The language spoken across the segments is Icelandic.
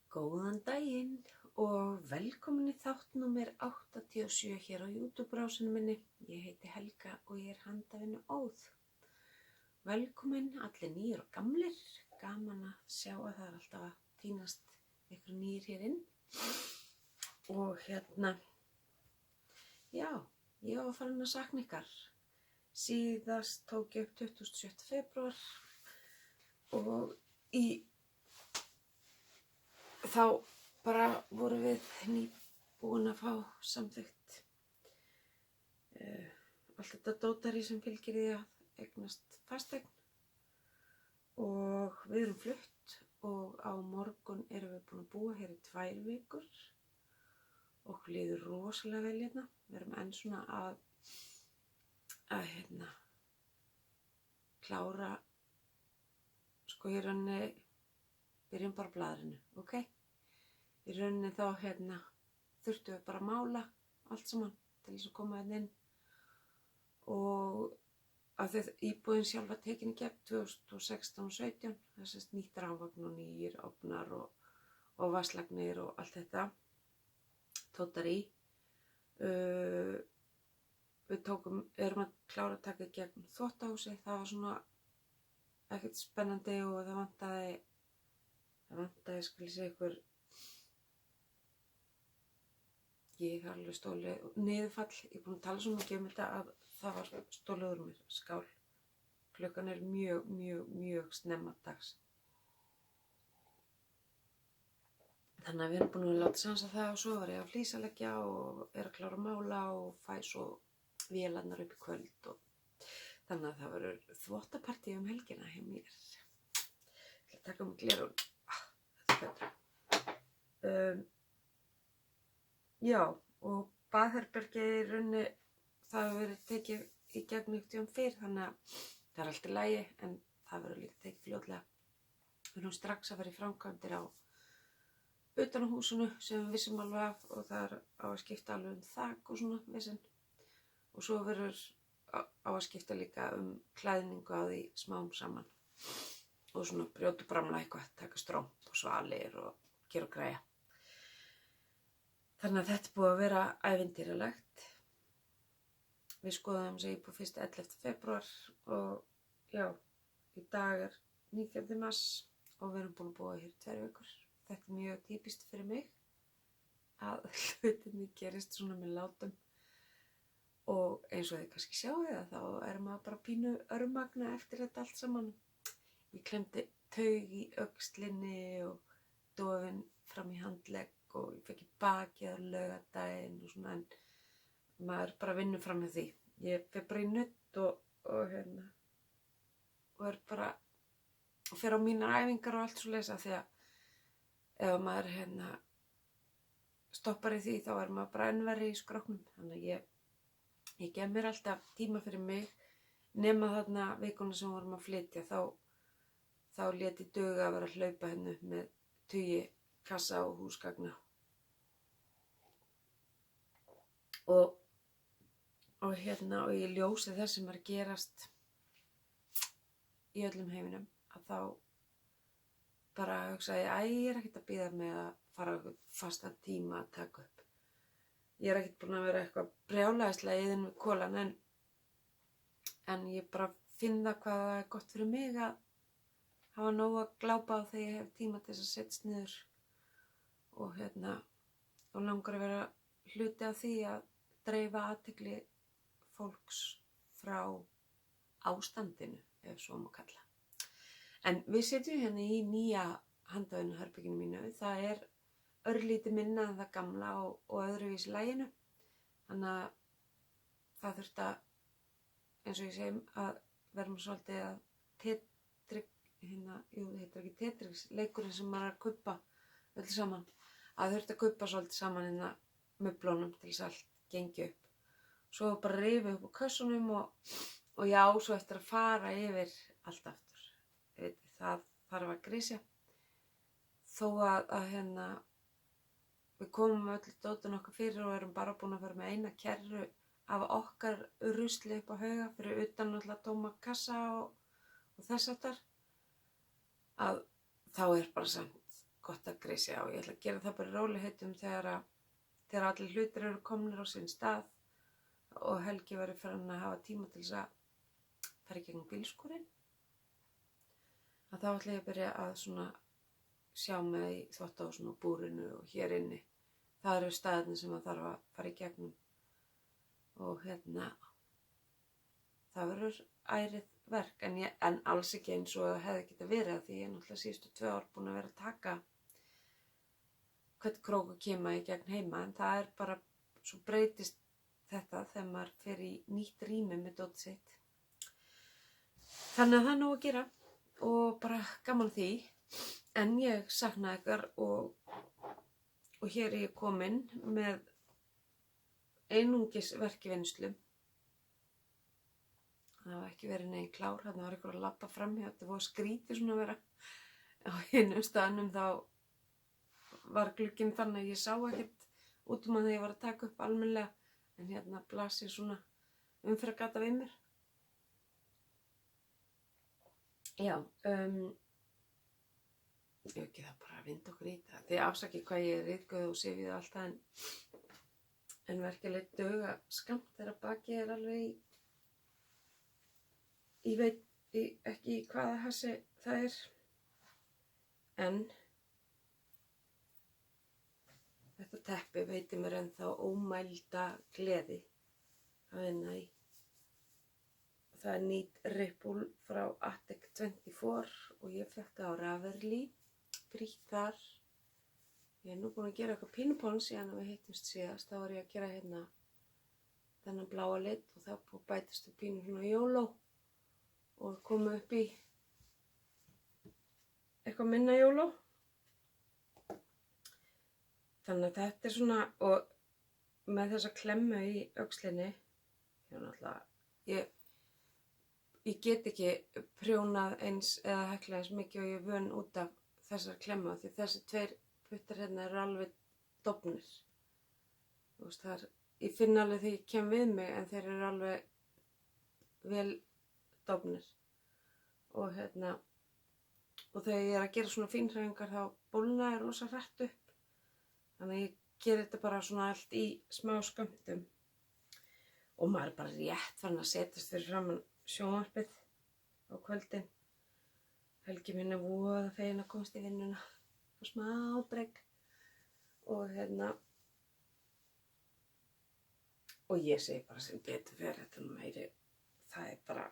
Góðan daginn og velkomin í þátt númer 87 hér á YouTube-brásinu minni. Ég heiti Helga og ég er handavinnu Óð. Velkomin allir nýjir og gamlir. Gaman að sjá að það er alltaf að tínast ykkur nýjir hér inn. Og já, ég var farin að sakna ykkar. Síðast tók ég upp 27. febrúar og þá bara vorum við nýbúin að fá samþykkt allt þetta dótari sem fylgir því að eignast fasteign og við erum flutt og á morgun erum við búin að búa hér í 2 vikur. Okkur líður rosalega vel hérna. Við erum enn svona að klára í rauninni byrjum bara á blaðrinu, ok? Í rauninni þá þurftum við bara að mála allt saman til þess að koma hérna inn og af því að íbúðin sjálf var tekin í gegn 2016 og 17, þess nýtt rafmagn og nýir ofnar og vatnslagnir og allt þetta tótar í. Við erum að klára að taka í gegn þvottahúsið, það var svona ekkert spennandi og það vantaði ykkur, ég har alveg stólið niðurfall, ég er búin að tala svo mikið þetta að það var stólið úr mér, skál. Klukkan er mjög snemma dags. Þannig að við erum búin að láta sansa það og svo var ég að flísaleggja og er að klára að mála og fæ svo vélarnar upp í kvöld og þannig að það verður þvottapartí helgina hjá mér. Ég ætla að taka mig gleraugun. Já, og baðherbergið í rauninni, það hefur verið tekið í gegn einhvern fyrr, þannig að það er allt í lagi, en það verður líka tekið fljótlega. Við erum strax að fara í framkvæmdir á utan á húsinu sem við vissum alveg af og það er á að skipta alveg þak og svona vissinn. Og svo verður á að skipta líka klæðningu á því smám saman. Og svona brjóta bramla eitthvað, taka strómp og svalir og gera og græja. Þannig að þetta er búið að vera ævintýralegt. Við skoðum sig íbúð 11. febrúar og já, í dag er 19. mars og við erum búin að búa hér í 2 vikur. Þetta er mjög típist fyrir mig að hlutinni gerist svona með látum. Og eins og þið kannski sjáu það, þá er maður bara pínu örmagna eftir þetta allt saman. Ég klemdi taug í öxlinni og dofinn fram í handlegg og ég fekk í bakið á laugardaginn og svona, en maður bara vinnur fram með því. Ég fer bara í nudd og er bara og fer á mínar æfingar og allt svo lesa því að ef maður stoppar í því þá er maður bara enn verri í skrokknum. Þannig að ég gef mér alltaf tíma fyrir mig nema þarna vikuna sem vorum að flytja þá lét ég duga að vera að hlaupa upp með tugi kassa og húsgagna. Og í ljósi þess sem er að gerast í öllum heiminum að þá bara hugsaði ég er ekkert að bíða með að fara á fastan tíma að taka upp. Ég er ekkert búin að vera eitthvað brjálæðislega iðin við kolan en ég bara finn það hvað það er gott fyrir mig að hafa nóg að glápa á þegar ég hef tíma til þess að setjast niður og langar að vera hluti af því að dreifa athygli fólks frá ástandinu, ef svo má kalla. En við setjum í nýja handavinnuherberginu mínu. Það er örlítið minna en það gamla og öðruvísi laginu. Þannig að það þurfti að, eins og ég segi, að verðum svolítið að heitir ekki Tetris, leikurinn sem maður er að kubba öll saman. Að þurfti að kubba svolítið saman möblunum til þess að allt gengi upp. Svo bara rifið upp á kössunum og já, svo eftir að fara yfir allt aftur. Það þarf að grísja. Þó að við komum með öll dótun okkar fyrir og erum bara búin að vera með eina kerru af okkar rusli upp á hauga fyrir utan alltaf tóma kassa og þess aftar, að þá er bara samt gott að grisja og ég ætla að gera það bara í rólegheitum þegar allir hlutir eru komnir á sinn stað og Helgi verður farin að hafa tíma til þess að fara í gegnum bílskúrinn. Þá ætla ég að byrja að svona sjá mig í þvottahúsinu og búrinu og hér inni. Það eru staðirnir sem maður þarf að fara í gegnum og það verður ærið verk en alls ekki eins og það hefði getað verið af því ég er náttúrulega síðustu 2 ár búin að vera að taka hvern krók og kima í gegn heima en það er bara, svo breytist þetta þegar maður fer í nýtt rými með dótið sitt. Þannig að það er nóg að gera og bara gaman því en ég sakna ykkar og hér er ég komin með einungis verkivinnslu. Það var ekki verið neginn klár, þarna var einhver að labba framhjá, þetta var skrítið svona að vera á hinum staðnum þá var glugginn þannig að ég sá ekkert út að þegar ég var að taka upp almennilega en hérna blasir svona umferðargata við mér. Já, ég ekki það bara að vinda okkur í það. Þið afsakið hvað ég er ryðgöð og sifið og allt það en verkileg duga skamt þegar bakið er alveg ég veit ekki hvaða hassi það er en þetta teppi veitir mér ennþá ómælda gleði að vinna í. Það er nýtt Ripple frá Attic 24 og ég fekk það á Ravelry, frítt þar. Ég er nú búin að gera eitthvað pínupons síðan við hittumst síðast. Þá var ég að gera hérna þennan bláa lit og það búið bætast upp pínu svona YOLO og komu upp í eitthvað minna YOLO. Þannig að þetta er svona og með þessa klemmu í öxlinni, ég get ekki prjónað eins eða heklað eins mikið og ég er vön út af þessar klemmu því þessi 2 puttar hérna eru alveg dofnir. Þú veist, ég finn alveg því ég kem við mig en þeir eru alveg vel dofnir og þegar ég er að gera svona fínhreyfingar þá bólna er rosa hratt upp þannig að ég geri þetta bara svona allt í smá skömmtum og maður er bara rétt farin að setjast fyrir framan sjónvarpið á kvöldin. Helgi minn er voða feginn að komast í vinnuna og smá brek og og ég segi bara sem betur fyrir þetta meiri, það er bara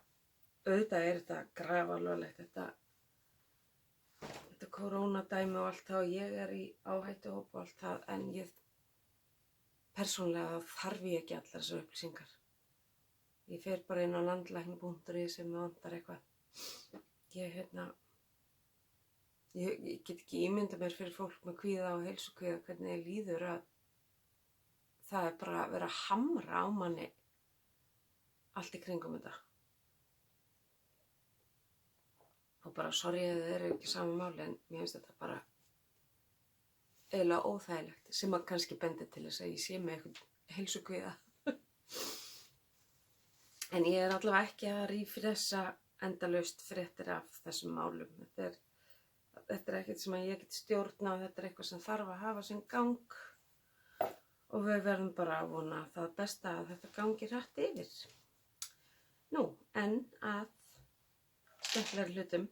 auðvitað er þetta grafalvarlegt þetta korónadæmi og allt það og ég er í áhættuhóp og allt það en ég persónulega þarf ég ekki allar þessar upplýsingar. Ég fer bara inn á landlækni.is sem vantar eitthvað. Ég get ekki ímyndað mér fyrir fólk með kvíða og heilsukvíða hvernig ég líður að það er bara að vera að hamra á manni allt í kringum þetta. Og bara sorry að það er ekki sama máli en mér finnst þetta bara eiginlega óþægilegt sem að kannski bendir til þess að ég sé með eitthvað heilsukvíða. En ég er allavega ekki að rífressa endalaust fréttir af þessum málum. Þetta er ekkert sem að ég get stjórna og þetta er eitthvað sem þarf að hafa sinn gang og við verðum bara að vona það besta að þetta gangi hratt yfir. Nú, en að skemmtilegri hlutum.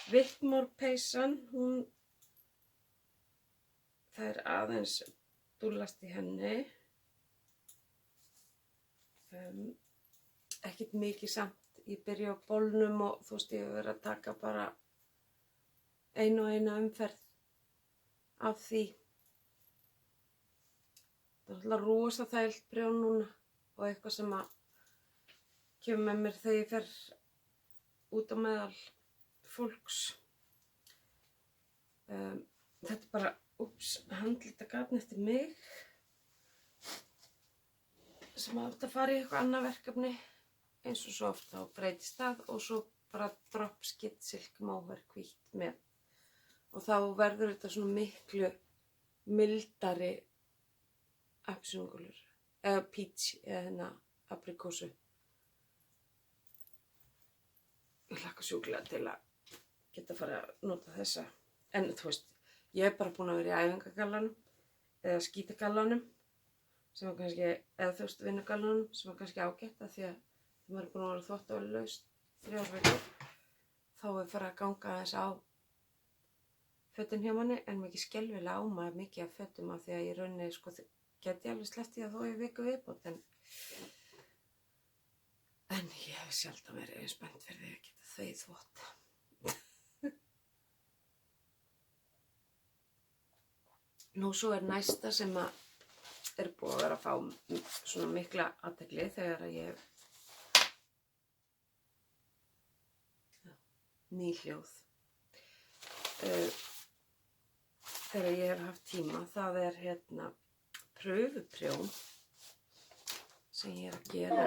Whitmore peysan, það er aðeins dúllast í henni. Ekkert mikið samt. Ég byrja á bólnum og þú veist ég hef verið að taka bara eina umferð af því. Það er alltaf rosa þægilt prjón núna og eitthvað sem að kemur með mér þegar ég fer út á meðal fólks. Þetta er bara, handlitagatn eftir mig sem átti að fara í eitthvað annað verkefni eins og svo oft þá breytist það og svo bara Dropskid Silk Mohair hvítt með og þá verður þetta svona miklu mildari appelsínugulur eða peach eða aprikósu. Ég hlakka sjúklega til að geta fara að nota þessa en þú veist, Ég er bara búin að vera í æfingagallanum eða skítagallanum sem var kannski, eða þú veist, vinnugallanum sem var kannski ágætt af því að þegar maður er búin að vera þvottavélaus 3 vikur þá er farið að ganga aðeins á fötin hjá manni en mikið skelfilega á maður mikið af fötum af því að ég rauninni sko geti alveg sleppt í að þvo í viku viðbót en ég hef sjaldan verið eins spennt fyrir því að geta þvegið þvott. Nú svo er næsta sem að er búið að vera að fá svona mikla athygli þegar að ég nýhljóð. Þegar ég hef haft tíma, það er pröfuprjón sem ég er að gera.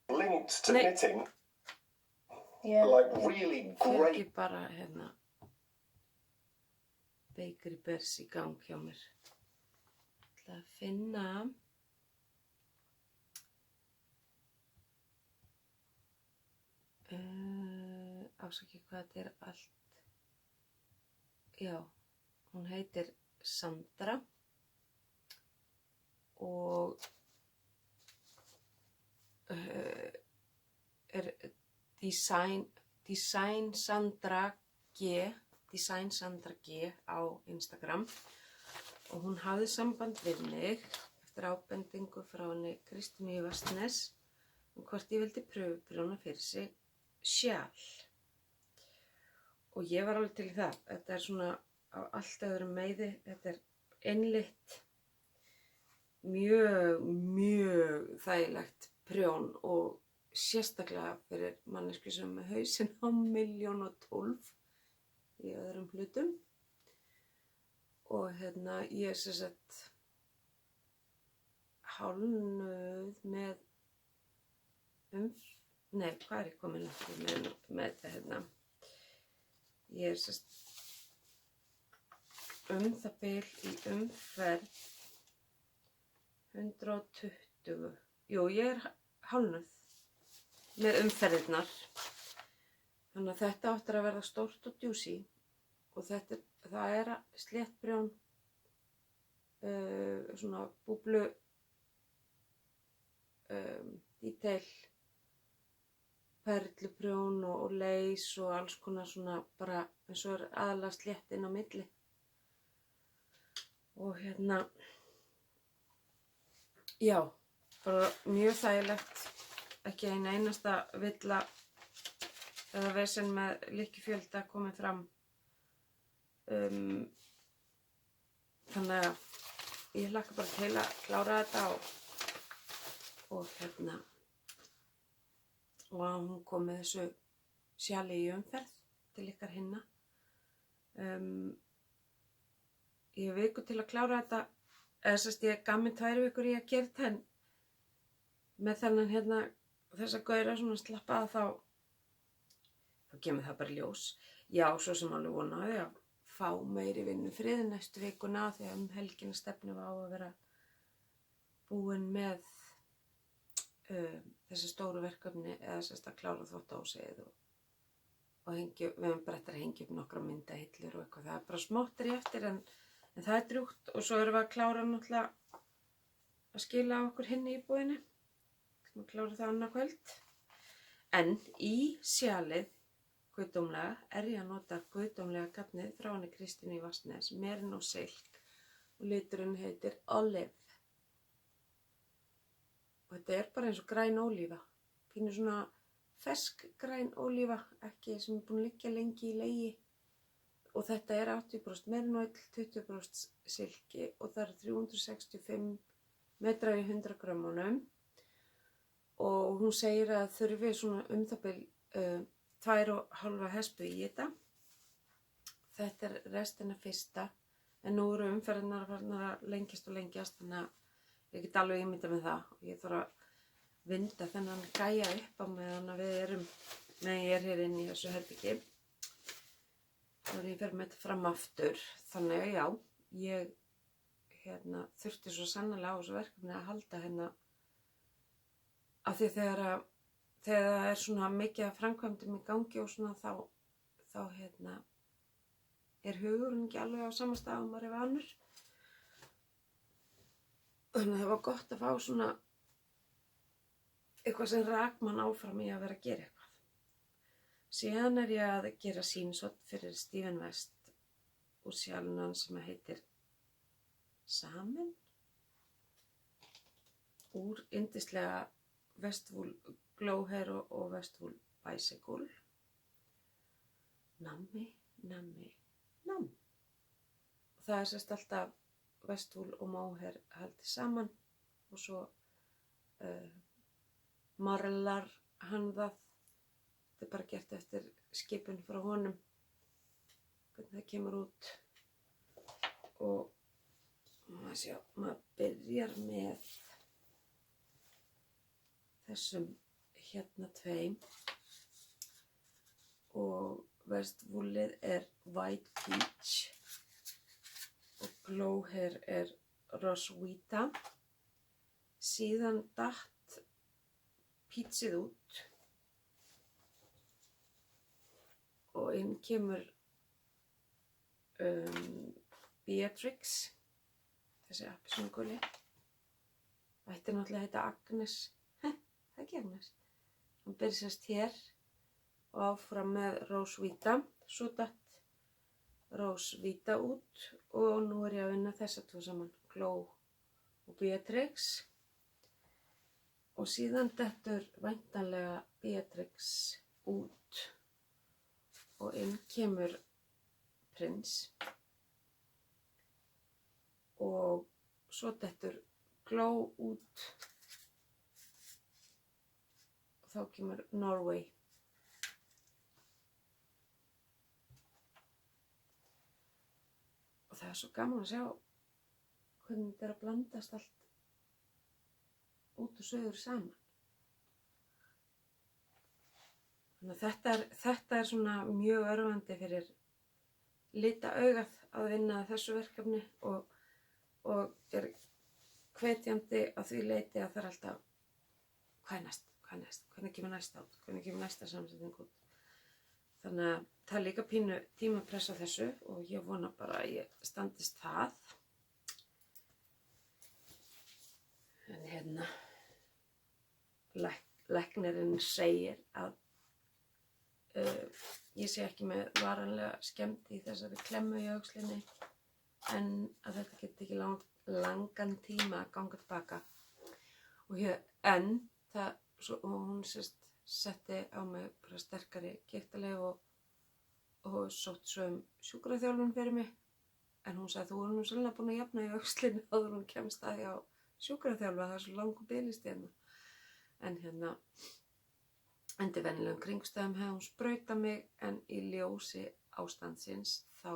Linked to knitting. Like really great. Ekki bara Bakery Bears í gang hjá mér. Ég ætla að finna ásaki hvað þetta er allt. Já, hún heitir Sandra og er Design Sandra G á Instagram og hún hafði samband við mig eftir ábendingu frá henni Kristínu í Vatnsnes hvort ég vildi pröfuprjóna fyrir sig sjal og ég var alveg til í það. Þetta er svona á allt öðrum meiði, þetta er einlitt mjög þægilegt prjón og sérstaklega fyrir mannesku sem er með hausinn á 1.012.000 í öðrum hlutum og ég er sem sagt hálfnuð með nei, hvað er ég komin eftir með þetta ég er sem sagt það bil í umferð 120 jú, ég er hálfnuð með umferðirnar þannig að þetta áttur að verða stórt og djúsi og það er sléttprjón svona búblu detail perluprjón og leys og alls konar svona bara eins og er aðalega slétt inn á milli og já, bara mjög þægilegt ekki eina einasta villa eða vesen með lykkjufjölda komið fram þannig að ég hlakka bara til að klára þetta og og að hún kom með þessu sjali í umferð til ykkar hinna ég hef viku til að klára þetta eða sérst ég gaf mér 2 vikur í að gera þetta en með þennan þessa gauðra svona slappaða þá kemur það bara í ljós. Já, svo sem alveg vonaði að fá meiri vinnufrið næstu vikuna þegar helgina stefnum á að vera búin með þessi stóru verkefni eða sérst að klára þvottahúsið og við höfum bara eftir að hengja upp nokkra myndahillur og eitthvað. Það er bara smottir í eftir en það er drjúgt og svo erum við að klára náttúrulega að skila okkur hinni í búinu. Við klára það annað kvöld. En í sjalið guðdómlega er ég að nota guðdómlega garnið frá henni Kristínu í Vatnsnes, Merino Silk og liturinn heitir Olive. Og þetta er bara eins og græn ólífa, pínu svona fersk græn ólífa, ekki sem er búin að liggja lengi í legi. Og þetta er 80% merinoil, 20% silki og það er 365 metrar í 100 grammunum. Og hún segir að þurfi svona það bil 2,5 hespu í þetta. Þetta er restina fyrsta, en nú eru umferðirnar farnar að lengjast og lengjast, þannig að ég get alveg ímyndað með það. Ég þarf að vinda þennan gæja upp á meðan að ég er hér inn í þessu herbyggi. Þegar ég fer með þetta fram aftur, þannig að já, ég þurfti svo sannarlega á þessu verkefni að halda af því þegar það er svona mikið af framkvæmdum í gangi og svona þá hugurinn ekki alveg á sama stað og maður er vanur. Þannig að það var gott að fá svona eitthvað sem rak mann áfram í að vera að gera eitthvað. Síðan er ég að gera sýnishorn fyrir Stephen West úr Sjallan sem heitir Samin úr yndislega Westwool Glowhair og Westwool Bicycle. Nammi. Og það er sérst alltaf Westwool og Mohair haldið saman og svo marlar hann það. Þetta er bara gert eftir skipun frá honum, hvernig það kemur út. Og maður byrjar með þessum hérna tveim og Westwoolið er White Peach og Glowhair er Roswitha. Síðan datt Peachið út og inn kemur Beatrix, þessi appelsínuguli. Ætti náttúrulega að heita Agnes. Það ekki Agnes. Hann byrjar sérst hér og áfram með Roswitha. Svo datt Roswitha út og nú er ég að vinna þessa tvo saman, Glow og Beatrix. Og síðan dettur væntanlega Beatrix út og inn kemur Prince og svo dettur Glow út og þá kemur Norway. Og það er svo gaman að sjá hvernig þetta er að blandast allt út og suður saman. Þannig að þetta er svona mjög örvandi fyrir litaaugað að vinna að þessu verkefni og er hvetjandi að því leyti að það er alltaf hvað er næst, hvernig kemur næsta út, hvernig kemur næsta samsetning út. Þannig að það er líka pínu tímapress á þessu og ég vona bara að ég standist það. En hérna, læknirinn segir að ég sé ekki með varanlega skemmd í þessari klemmu í öxlinni en að þetta geti ekki langan tíma að ganga tilbaka. Og hún setti á mig bara sterkari gigtarlyf og sótt svo sjúkraþjálfun fyrir mig. En hún sagði þú er nú sannlega búin að jafna í öxlinni áður hún kemst að hjá sjúkraþjálfa, það er svo langur biðlisti hérna. En hérna undir venjulegum kringstæðum hefði hún sprautað mig en í ljósi ástandsins þá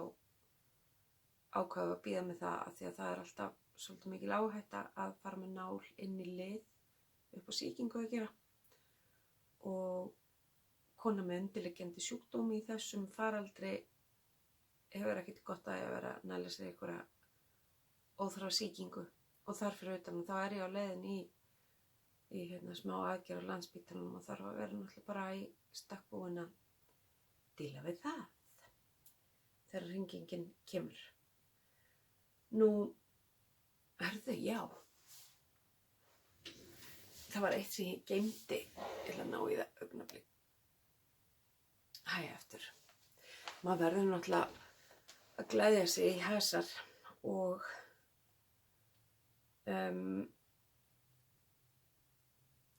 ákvað að bíða með það af því að það er alltaf svolítið mikil áhætta að fara með nál inn í lið upp á sýkingu að gera. Og kona með undirliggjandi sjúkdómi í þessum faraldri hefur ekkert gott að vera að næla sér einhverja óþarfa sýkingu og þar fyrir utan og þá er ég á leiðin í smá aðgerð á Landspítalanum og þarf að vera náttúrulega bara í stakk búin að díla við það þegar hringingin kemur. Nú, já. Það var eitt sem ég geymdi til að ná í það augnablik. Hæ eftir. Maður verður náttúrulega að gleðja sig í hasar og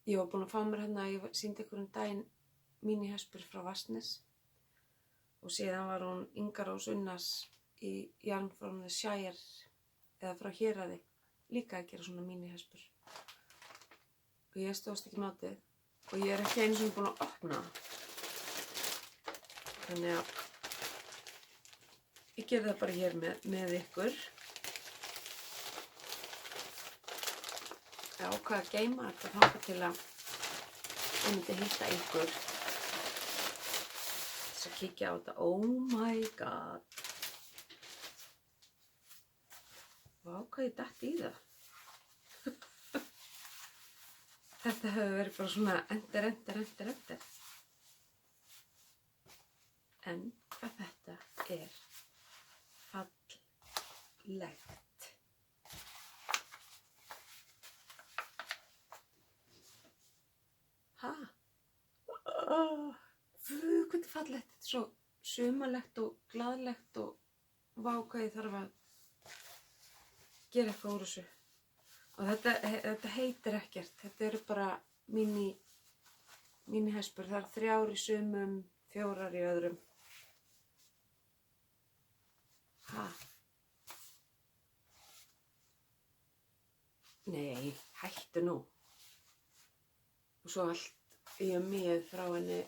ég var búin að fá mér hérna, ég sýndi ykkur daginn mínihespur frá Vatnsnes og síðan var hún Inga Rós Unnars í Yarn from the Shire eða frá Héraði líka að gera svona mínihespur og ég stóðst ekki mátið og ég er ekki einu sinni búin að opna þannig að ég gerði það bara hér með ykkur. Ég ákvað að geyma þetta þangað til að ég myndi hitta ykkur þess að kíkja á þetta. Oh my god. Vá, hvað ég datt í það. Þetta hefur verið bara svona endir. En hvað þetta er fallegt. Ha? Hvað fallegt. Þetta svo sumarlegt og glaðlegt og vá hvað ég þarf að gera eitthvað úr þessu. Og þetta heitir ekkert. Þetta eru bara mínihespur. Það eru 3 í sumum, 4 í öðrum. Ha? Nei, hættu nú. Og svo allt í mjög frá henni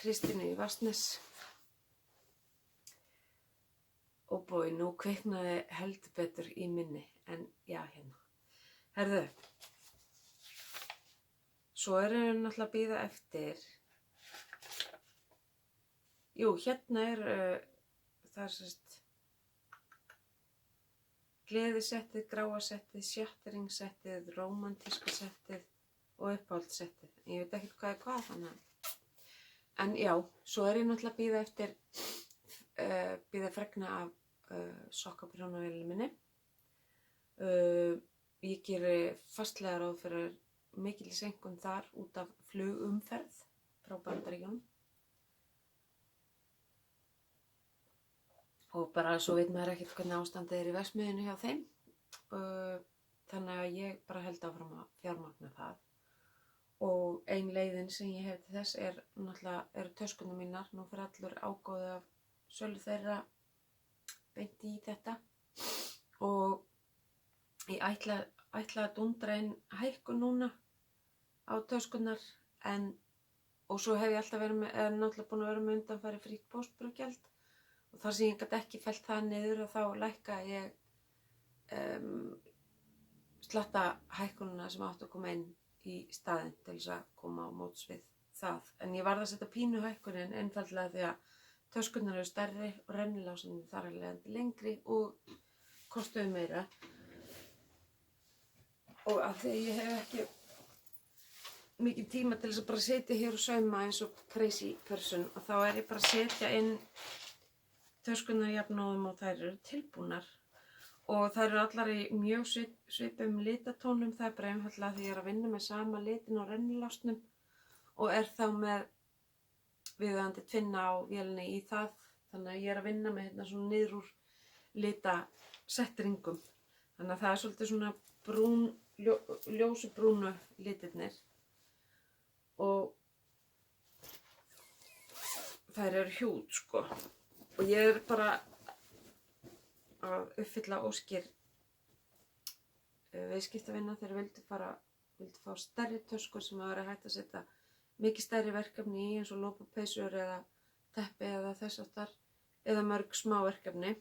Kristínu í Vatnsnes. Og bói, nú kviknaði heldur betur í minni. En já, hérna. Herðu. Svo erum við náttúrulega að bíða eftir. Jú, hérna það sérst gleðisettið, gráasettið, sjattringsettið, rómantíska settið og uppáhaldssettið. Ég veit ekki hvað þannig að. En já, svo er ég náttúrulega að bíða eftir, bíða fregna af sokkaprjónavélinni minni. Ég geri fastlega ráð fyrir mikil seinkun þar út af flugumferð frá Bandaríkjunum. Og bara svo veit maður ekkert hvernig ástandið er í verksmiðjunni hjá þeim. Þannig að ég bara held áfram að fjármagna það. Og ein leiðin sem ég hef til þess eru töskunum mínar. Nú fyrir allur ágóði af sölu þeirra beint í þetta. Og ég ætla að dundra inn hækkun núna á töskunar. Og svo hef ég alltaf náttúrulega búin að vera með undanfæri frítt póstbúrgjald. Og þar sem ég gat ekki fellt það niður og þá lækka ég slatta hækkununa sem átti að koma inn í staðinn til þess að koma á móts við það. En ég varð að setja pínu hækkunin einfaldlega því að töskurnar eru stærri og rennilásanir þar af leiðandi lengri og kostuðu meira. Og af því að ég hef ekki mikið tíma til þess að bara setja hér og sauma eins og crazy person og þá er ég bara að setja inn töskurnar jafnóðum og þær eru tilbúnar. Og þær eru allar í mjög svipum litatónum, það er bara einfaldlega því ég er að vinna með sama litin á rennilásnum og er þá með viðeigandi tvinna á vélinni í það. Þannig að ég er að vinna með hérna svona niður úr litasettringum. Þannig að það er svolítið svona ljósubrúnu litirnir og þær eru hjút sko. Og ég er bara að uppfylla óskir viðskiptavina þegar vildu fá stærri töskur sem að vera hægt að setja mikið stærri verkefni í eins og lópapeysur eða teppi eða þess aftar eða mörg smá verkefni.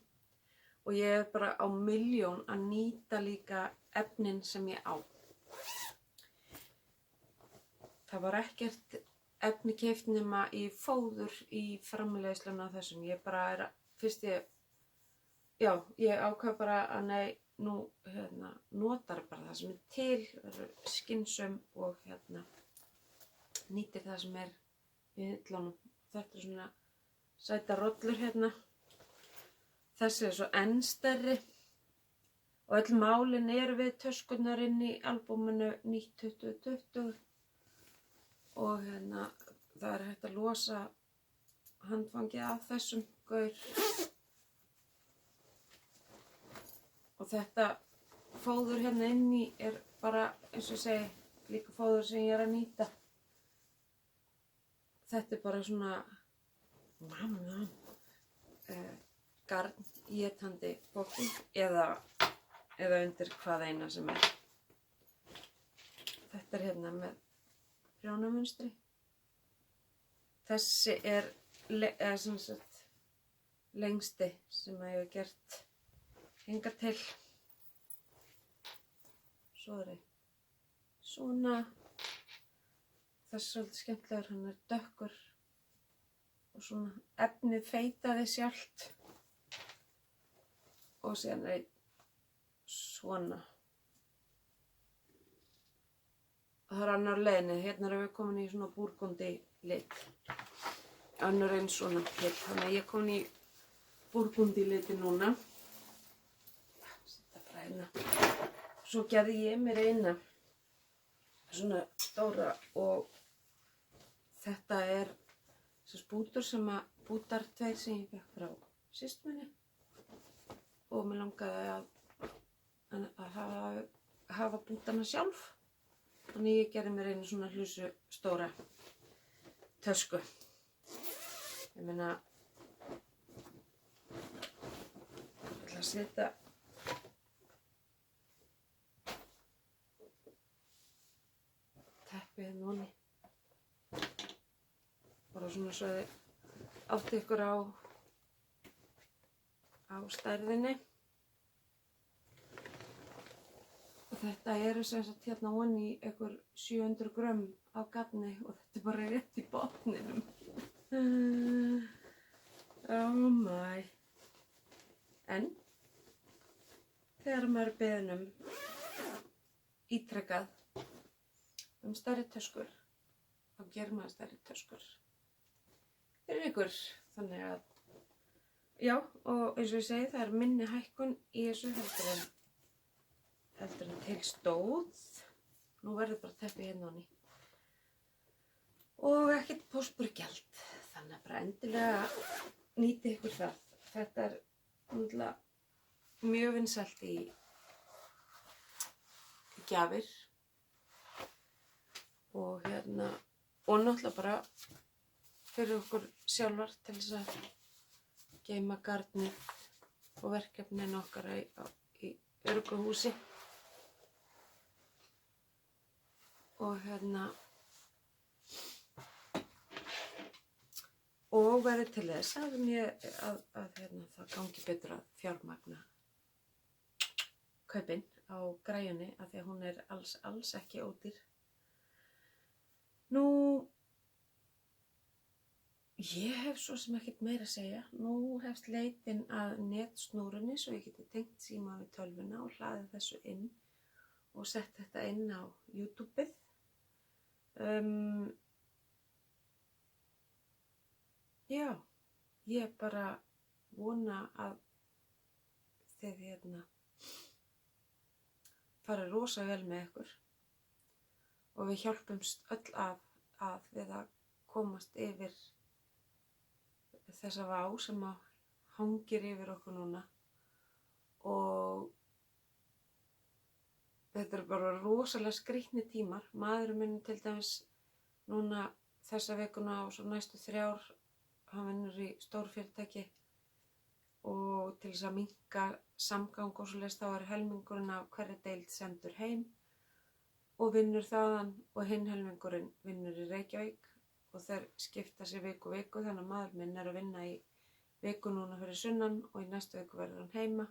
Og ég er bara á milljón að nýta líka efnin sem ég á. Það var ekkert efni keypt nema í fóður í framleiðsluna á þessum. Ég bara ég ákvað bara að nú notar bara það sem er til, verður skynsöm og nýtir það sem er í hillunum. Þetta er svona sæta rollur hérna. Þessi er svo enn stærri og öll málin eru við töskurnar inn í albúminu Nýtt 2020 og það er hægt að losa handfangið af þessum gaur. Og þetta fóður hérna inni er bara, eins og ég segi, líka fóður sem ég er að nýta. Þetta er bara svona garn-étandi poki eða undir hvað eina sem er. Þetta er hérna með prjónamunstri. Þessi er lengsti sem ég hef gert hingað til. Svo er svona. Þessi er svolítið skemmtilegur, hann er dökkur og svona efnið feitaði sjálft. Og síðan er svona. Það er annar leiðinni, hérna erum við komin í svona búrgundi lit. Annar eins svona lit, þannig að ég er komin í búrgundi liti núna. hérna. Svo gerði ég mér eina svona stóra og þetta bútur bútar tveir sem ég fékk frá systur minni og mér langaði að hafa bútana sjálf. Þannig ég gerði mér einu svona hlusu stóra tösku. Ég meina, ég ætla að setja teppið hérna ofan í. Bara svona svo þið átti ykkur á stærðinni. Og þetta sem sagt hérna ofan í ykkur 700 grömm af garni og þetta bara rétt í botninum. Oh my. En þegar maður er beðinn ítrekað stærri töskur, þá gerir maður stærri töskur fyrir ykkur. Þannig að, já, og eins og ég segi, það er minni hækkun í þessu heldur en til stóð. Nú verður bara teppið hérna ofan í. Og ekkert póstburgjald, þannig að bara endilega nýtið ykkur það. Þetta er náttúrulega mjög vinsælt í gjafir og náttúrulega bara fyrir okkur sjálfar til þess að geyma garnið og verkefnin okkar í öruggu húsi. Og og verði til þess að það gangi betur að fjármagna kaupin á græjunni af því að hún er alls ekki ódýr. Nú, ég hef svo sem ekkert meira að segja. Nú hefst leitin að netsnúrunni svo ég geti tengt síma við tölvuna og hlaðið þessu inn og sett þetta inn á YouTubeið. Já, ég bara vona að þið farið rosa vel með ykkur og við hjálpumst öll að við að komast yfir þessa vá sem hangir yfir okkur núna. Og þetta eru bara rosalega skrýtnir tímar. Maðurinn minn til dæmis núna þessa vikuna og svo næstu 3 ár, hann vinnur í stórfyrirtæki og til þess að minnka samgang og svoleiðis þá er helmingurinn af hverri deild sendur heim og vinnur þaðan og hinn helmingurinn vinnur í Reykjavík og þeir skipta sér viku þannig að maður minn er að vinna í viku núna fyrir sunnan og í næstu viku verður hann heima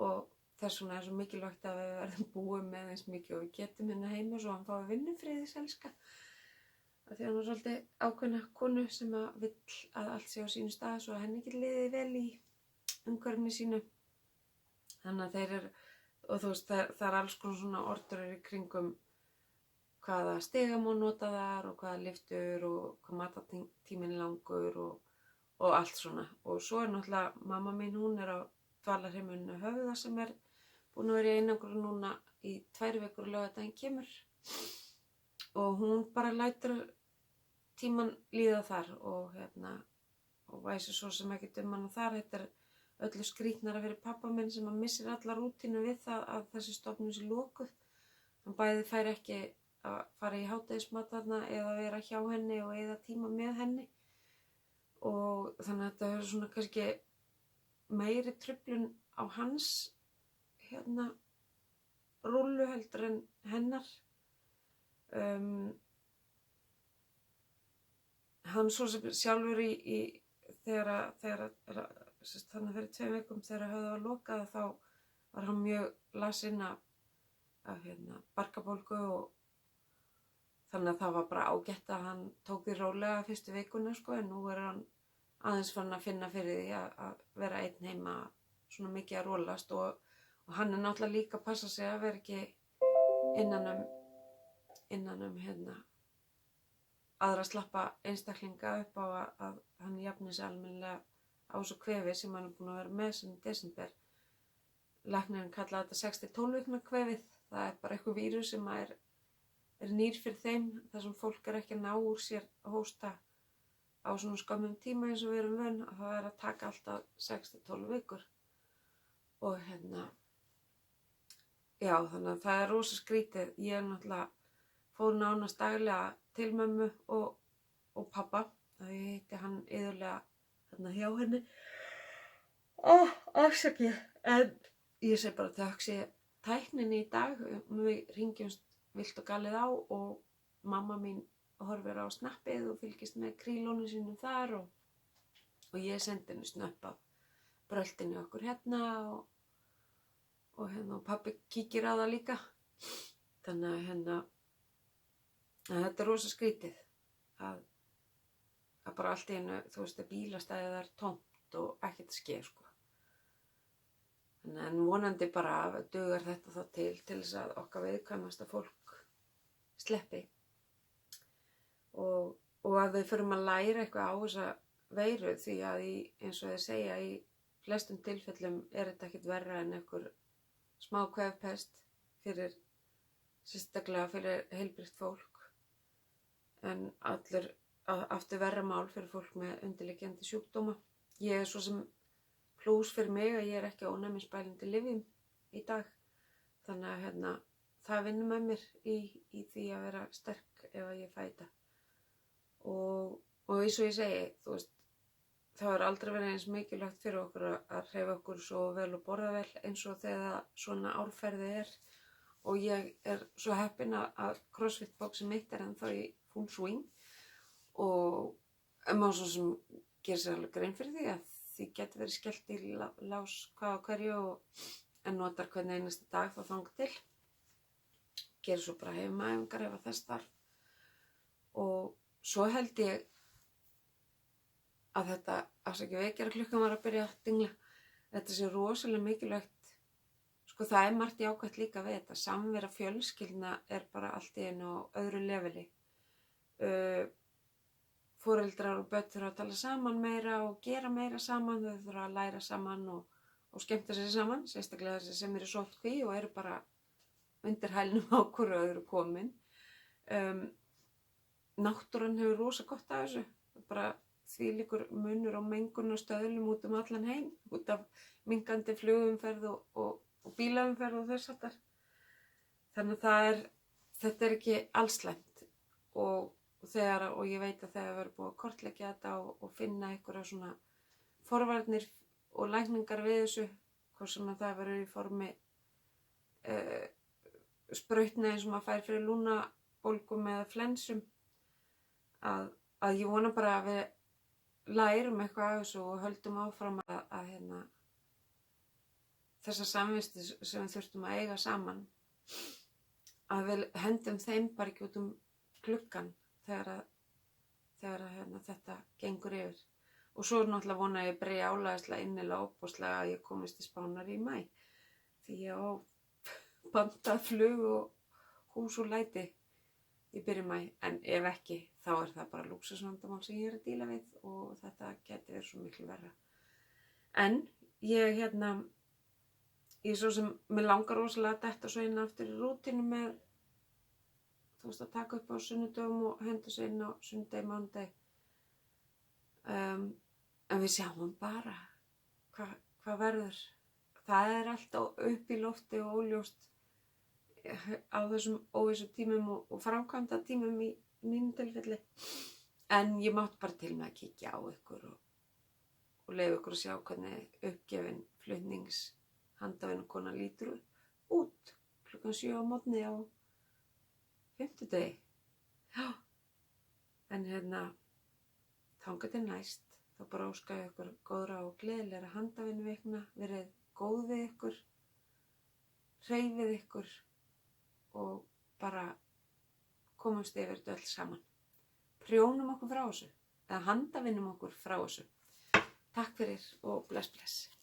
og þess vegna er svo mikilvægt að við verðum búið með eins mikið og við getum hérna heima svo hann fái vinnufriðiselska. Því hann var svolítið ákveðna konu sem vill að allt sé á sínu stað svo að henni ekki liði vel í umhverfinu sínu. Þannig að þeir eru, og þú veist, það er alls konar svona orðrur í kringum hvaða stiga má nota þar og hvaða lyftur og hvað matartíminn langur og allt svona. Og svo er náttúrulega mamma mín, hún er á dvalarheimilinu Höfða sem er búin að vera í einangrun núna í 2 vikur og laugardaginn kemur. Og hún bara lætur tíman líða þar og væsir svo sem ekkert hana þar. Þetta er öllu skrýtnara fyrir pabba minn sem missir alla rútínu við það að þessi stofnun sé lokuð. Hann bæði fær ekki að fara í hádegismat þarna eða vera hjá henni og eyða tíma með henni. Og þannig að þetta er svona kannski meiri truflun á hans rúllu heldur en hennar. Hann svo sem sjálfur þegar þannig fyrir 2 vikum þegar Höfða var lokað þá var hann mjög lasinn af barkabólgu og þannig að það var bara ágætt að hann tók því rólega fyrstu vikuna en nú er hann aðeins farin að finna fyrir því að vera einn heima svona mikið að rólast og hann er náttúrulega líka að passa sig að vera ekki innan um aðra slappa einstaklinga upp á að hann jafni sig almennilega á þessu kvefi sem hann er búin að vera með sem í desember. læknirinn kalla þetta 6-12 vikna kvefið. Það er bara eitthvað vírus sem er nýr fyrir þeim, þar sem fólk er ekki að ná úr sér að hósta á svona skömmum tíma eins og við erum vön, að það er að taka alltaf 6-12 vikur. Og já, þannig að það er rosa skrítið. Ég náttúrulega fór nánast daglega til mömmu og pappa. Það ég hitti hann iðulega hjá henni. Afsakið. En ég segi bara þökk sé tækninni í dag. Við ringjumst vilt og galið á og mamma mín horfir á snappið og fylgist með krílónu sínum þar og ég sendi henni snöpp af bröltinni okkur og pabbi kíkir á það líka. Þannig að þetta er rosa skrítið að bara allt í einu, þú veist, að bílastæðið er tómt og ekkert að ske, sko. En vonandi bara dugar þetta þá til þess að okkar viðkvæmasta fólk sleppi. Og að við förum að læra eitthvað á þessa veiru, því að eins og þið segja, í flestum tilfellum er þetta ekkert verra en einhver smá kvefpest sérstaklega fyrir heilbrigt fólk. En aftur verra mál fyrir fólk með undirliggjandi sjúkdóma. Ég er svo sem plús fyrir mig að ég er ekki ónæmisbælandi lyfjum í dag. Þannig að það vinnur með mér í því að vera sterk ef að ég fæ þetta. Og eins og ég segi, þú veist, það er aldrei verið eins mikilvægt fyrir okkur að hreyfa okkur svo vel og borða vel eins og þegar svona árferði er. Og ég er svo heppin að CrossFit boxi mitt er ennþá í full swing og maður svo sem gerir sér alveg grein fyrir því að því getur verið skellt í lás hvað á hverju en notar hvern einasta dag þá þangað til. Gerir svo bara heimaæfingar ef þess þarf. Og svo held ég að þetta, afsakið vekjaraklukkan var að byrja að dingla, þetta sé rosalega mikilvægt. Sko það er margt jákvætt líka við þetta. Samvera fjölskyldna er bara allt í einu á öðru leveli. Foreldrar og börn þurfa að tala saman meira og gera meira saman. Þau þurfa að læra saman og skemmta sér saman. Sérstaklega þessi sem eru sóttkví og eru bara undir hælnum á hverju öðru komin. Náttúran hefur rosa gott af þessu. Bara þvílíkur munur á mengun og stöðlum út allan heim. Út af minkandi flugumferð og bílaumferð og þess aftar. Þannig að þetta er ekki allslæmt og ég veit að þegar verður búið að kortleggja þetta og finna einhverja svona forvarnir og lækningar við þessu, hvort sem að það verður í formi sprautna eins og maður fær fyrir lúnabólgum eða flensum, að ég vona bara að við lærum eitthvað af þessu og höldum áfram að þessar samvistu sem við þurftum að eiga saman, að við hendum þeim bara ekki út gluggann þegar þetta gengur yfir. Og svo náttúrulega vona ég brjálæðislega innilega óbúslega að ég komist til Spánar í maí, því ég á bandað flug og hús og læti í byrjun maí, en ef ekki þá er það bara lúxusvandamál sem ég er að díla við og þetta geti verið svo miklu verra. En ég svo sem mig langar rosalega að detta svo inn aftur í rútínu með, þú veist, að taka upp á sunnudögum og henda sig inn á sunnudegi, mánudegi. En við sjáum bara hvað verður. Það er alltaf upp í lofti og óljóst á þessum óvissu tímum og framkvæmda tímum í mínu tilfelli. En ég mátti bara til með að kíkja á ykkur og leyfa ykkur að sjá hvernig uppgefin flutningshandavinnukona lítur út klukkan 7 á morgni á fimmtudegi. Já, en þangað til næst, þá bara óska ég ykkur góðra og gleðilegra handavinnuvikna, verið góð við ykkur, hreyfið ykkur og bara komumst yfir þetta öll saman. Prjónum okkur frá þessu, eða handavinnum okkur frá þessu. Takk fyrir og bless bless.